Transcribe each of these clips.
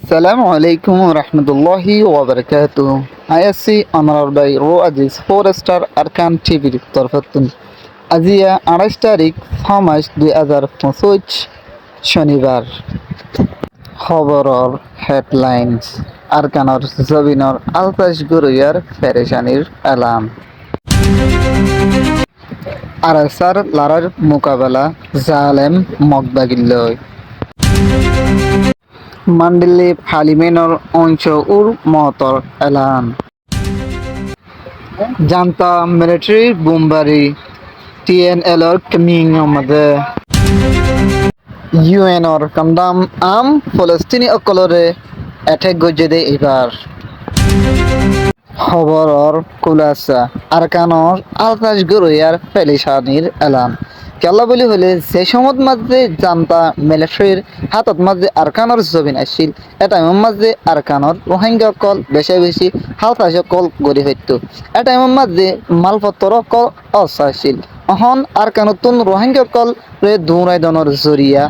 Assalamu alaikum warahmatullahi wabarakatuh. ISC Honored by Ro Aziz 4-star Arkan TV তরফাতুন আজিয়া 28 তারিখ 6 মাস 2025 শনিবার খবরর headlines আরকানর জবিনর আলতাশ গুরুয়ার পেরেশানির এলাম Archer লারার মোকাবেলা জালেম মগবাগিল্লয় মান্ডিল্লি পার্লিমেন্টর অংশ উর মহতর এলান জান্তা মিলিটারি বোমবারি টিএনএলর কমিং মধ্যে ইউএনর কন্ডাম আম ফলস্তিনি অকলরে অ্যাটাক গজে এবার খবরর কুলাসা আরকানর আলতাশ গরুয়ার ফেলিশানির এলান কেলা বলি হলে যে সমত মাঝে জানতা মিলিটারির হাতত মাঝে আরকানর জবিন আসছিল এটা এমন মাঝে আরকানর রোহিঙ্গা কল বেশি বেশি হালতাশ কল গড়ি হইতো এটা এমন মাঝে মালপত্র কল অসাছিল অহন আরকানতুন রোহিঙ্গা কল রে দৌড়াই দনর জরিয়া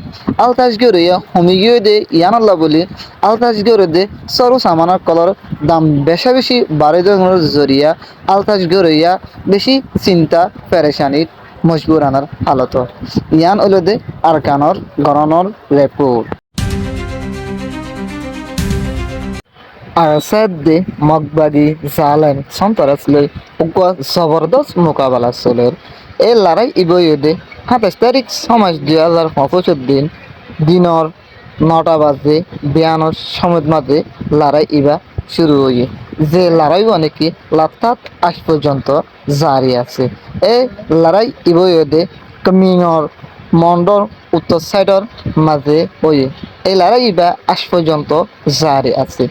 আলতাশ গরিয়া হমিগিয়ে দে ইয়ানাল্লা বলি আলতাশ গরে দে সরু সামানার কলর দাম বেশা বেশি বাড়ি দনের জরিয়া আলতাশ গরিয়া বেশি চিন্তা পেরেশানির মজবুরানার হালত ইয়ান ওলদে আরকানর গণনর রেপুর আরসাদ দে মগবাগি জালেম সন্তরাসলে উকা জবরদস্ত মোকাবেলা চলের এই লড়াই ইবইদে 27 তারিখ 6 মাস 2025 দিন দিনর 9টা বাজে 52 সময় মাঝে লড়াই ইবা শুরু হয়ে যে লড়াই অনেকে লাতাত আজ পর্যন্ত জারি আছে এই লড়াই ইবইদে কমিংর মন্ডর উত্তর সাইডর মাঝে হয়ে এই লড়াই ইবা আজ পর্যন্ত জারি আছে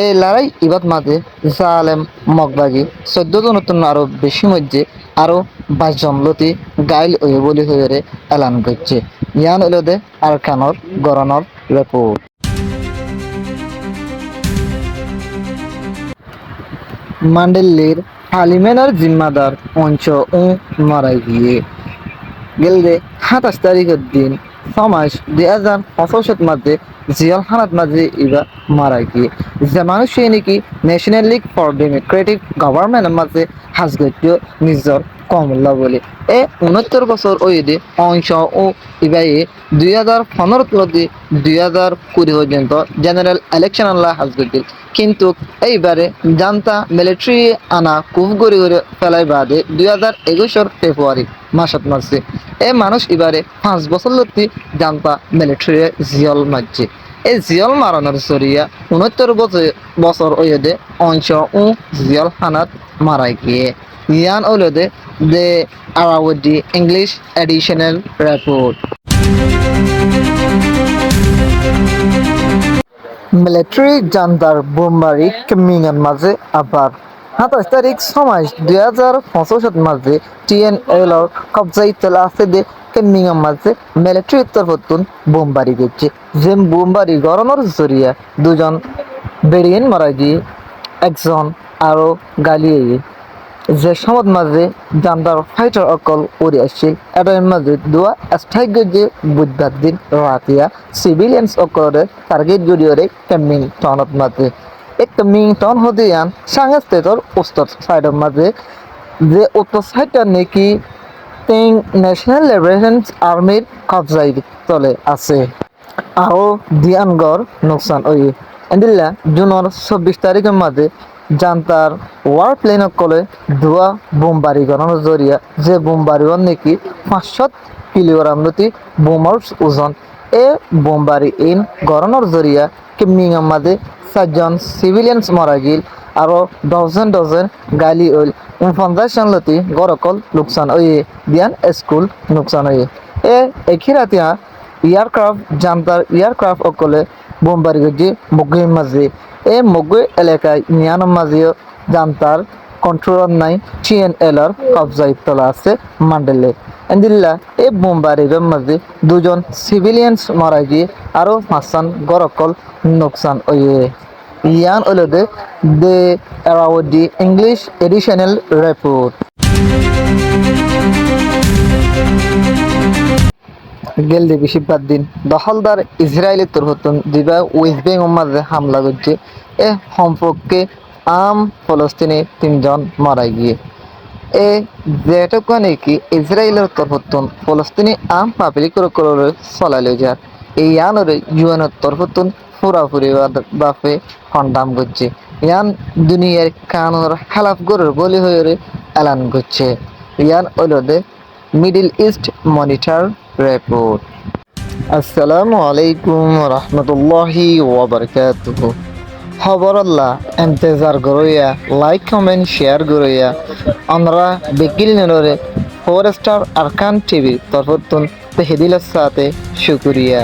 এই লড়াই ইবাদ মাঝে জালেম মগবাগি 14 জন নতুন আরো বেশি মধ্যে আরো 22 জন লতি গাইল ওয়ে বলি হয়ে এলান করছে ইয়ান ওলদে আরকানর গরনর রিপোর্ট মান্ডেল্লির পার্লিমেন্টের জিম্মাদার অঞ্চ মারা গিয়ে গেলদে 27 তারিখের দিন 6 মাস 2025 মধ্যে জিয়াল হানাত মাঝে ইবা মারা গিয়ে যে মানুষ নাকি ন্যাশনাল লীগ ফর ডেমোক্রেটিক গভর্নমেন্টের মাঝে হাজগত্য নিজর কমল্লা বলে 69 বছর ওইদে অংশ ও ইবাই 2015 মধ্যে 2020 পর্যন্ত জেনারেল ইলেকশন আল্লাহ হাজগত্য কিন্তু এইবারে জান্তা মিলিটারি আনা কুফ গড়ি গড়ে ফেলাই বাদে 2021 ফেব্রুয়ারি মাসত মারছে মানুষ এবারে 5 বছর লতি জান্তা মিলিটারি জিয়ল মারছে এই জিয়ল মারানোর জরিয়া 69 বছর ওয়েদে অংশ ও জিয়ল হানাত মারাই গিয়ে ইয়ান ওলদে দে আরাউডি ইংলিশ এডিশনাল রিপোর্ট মিলিটারি জান্তার বোমবারি কমিংয়ের মাঝে আবার 27 তারিখ 6 মাস 2025 মাঝে টিএনএলর কবজাই তেলা আছে দে কমিংয়ের মাঝে মিলিটারি তরফতুন বোমবারি গেছে যে বোমবারি গড়ানোর জরিয়া দুজন বেরিয়েন মারা গিয়ে একজন আরো গালিয়ে যে সমাজ মাঝে জান্তার ফাইটার অকল উড়ে আসছিল এটার মাঝে দোয়া স্থায়ী যে বুধবার দিন রাতিয়া সিভিলিয়ানস অকলের টার্গেট জড়িয়ে কেমিং টাউনত মাঝে এক কেমিং টাউন হতে আন সাংহা স্টেটর উত্তর সাইডের মাঝে যে উত্তর সাইডটা নাকি তিন ন্যাশনাল লিবারেশন আর্মির কবজায় তলে আছে আরও দিয়ানগড় নোকসান ওই এন্ডিল্লা জুনের 24 তারিখের মাঝে জান্তার ওয়ার প্লেন কলে ধোয়া বোমবারি গণানোর জরিয়া যে বোমবারি নাকি 500 কিলোগ্রাম নতি বোমার ওজন বোমবারি ইন গড়ানোর জরিয়া কিমিংয়ের মাঝে 4 জন সিভিলিয়ানস মারা গিল আরো ডজন ডজন গালি ওইল 49 জন লতি গড়কল লোকসান ওই দিয়ান স্কুল নোকসান হয়ে একই রাতিয়া এয়ারক্রাফট জান্তার এয়ারক্রাফট অকলে বোমবারি গজি মগুই মাঝে মগুই এলাকায় নিয়ানোর মাঝেও জান্তার কন্ট্রোল নাই টিএনএলর কবজায় তোলা আছে মান্ডেলে এন্দিল্লা বোমবারির মাঝে দুজন সিভিলিয়ানস মারা গিয়ে আরো 5 জন গড়কল নোকসান ওয়ে ইয়ান ওলদে দে আরাউডি ইংলিশ এডিশনাল রিপোর্ট গেলদি বেশিরভাগ দিন দখলদার ইসরায়েলের তরফতন দিবা ওয়েস্ট বেঙ্গল মাঝে হামলা করছে এ সম্পর্কে আম ফলস্তিনি 3জন মারা গিয়ে এ যেটুকু নাকি ইসরায়েলের তরফতন ফলস্তিনি আম পাবলিক করে চলাইলে যার এই আনরে ইউএনের তরফতন পুরাপুরি বাপে কন্ডাম করছে ইয়ান দুনিয়ার কানুনের খেলাফ গরুর বলি হয়ে এলান করছে ইয়ান ওলদে মিডল ইস্ট মনিটর রিপোর্ট আসসালামু আলাইকুম রহমতুল্লাহি ওয়াবারকাতুহু খবর আল্লাহ এন্তেজার গরইয়া লাইক কমেন্ট শেয়ার গরইয়া আমরা বেকিল নরে ফোর স্টার আরকান টিভি তরফতুন তেহদিলের সাথে শুক্রিয়া